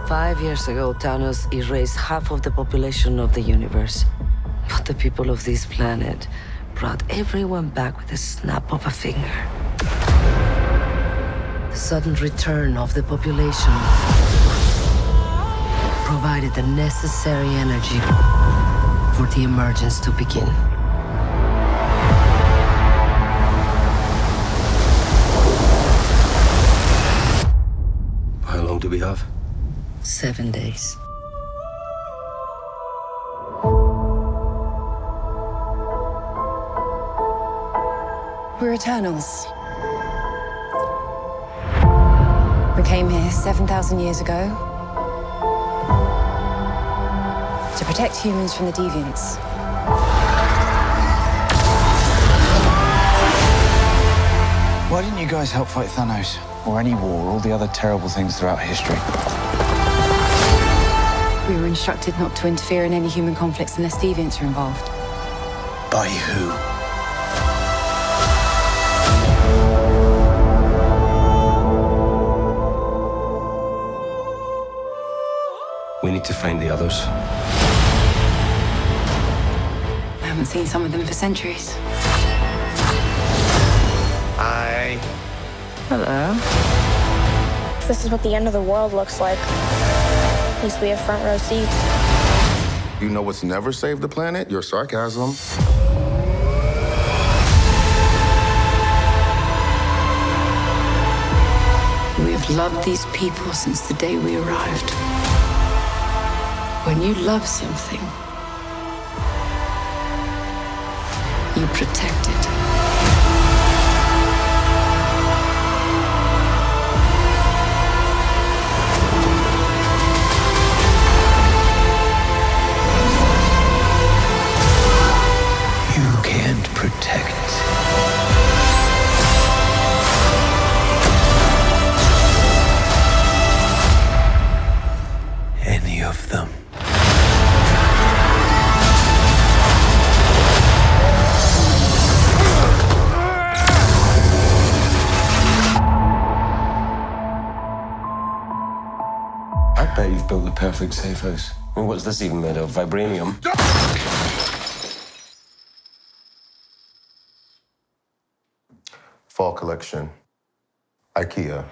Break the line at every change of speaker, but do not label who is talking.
5 years ago, Thanos erased half of the population of the universe. But the people of this planet brought everyone back with a snap of a finger. The sudden return of the population provided the necessary energy for the emergence to begin.
How long do we have?
7 days.
We're Eternals. We came here 7,000 years ago to protect humans from the deviants.
Why didn't you guys help fight Thanos? Or any war, all the other terrible things throughout history?
We were instructed not to interfere in any human conflicts unless deviants are involved.
By who?
We need to find the others.
I haven't seen some of them for centuries.
Hi.
Hello.
This is what the end of the world looks like. At least we have front row seats.
You know what's never saved the planet? Your sarcasm.
We have loved these people since the day we arrived. When you love something, you protect it.
You can't protect. Any of them.
I bet you've built the perfect safe house. I mean, what's this even made of? Vibranium?
Fall collection. IKEA.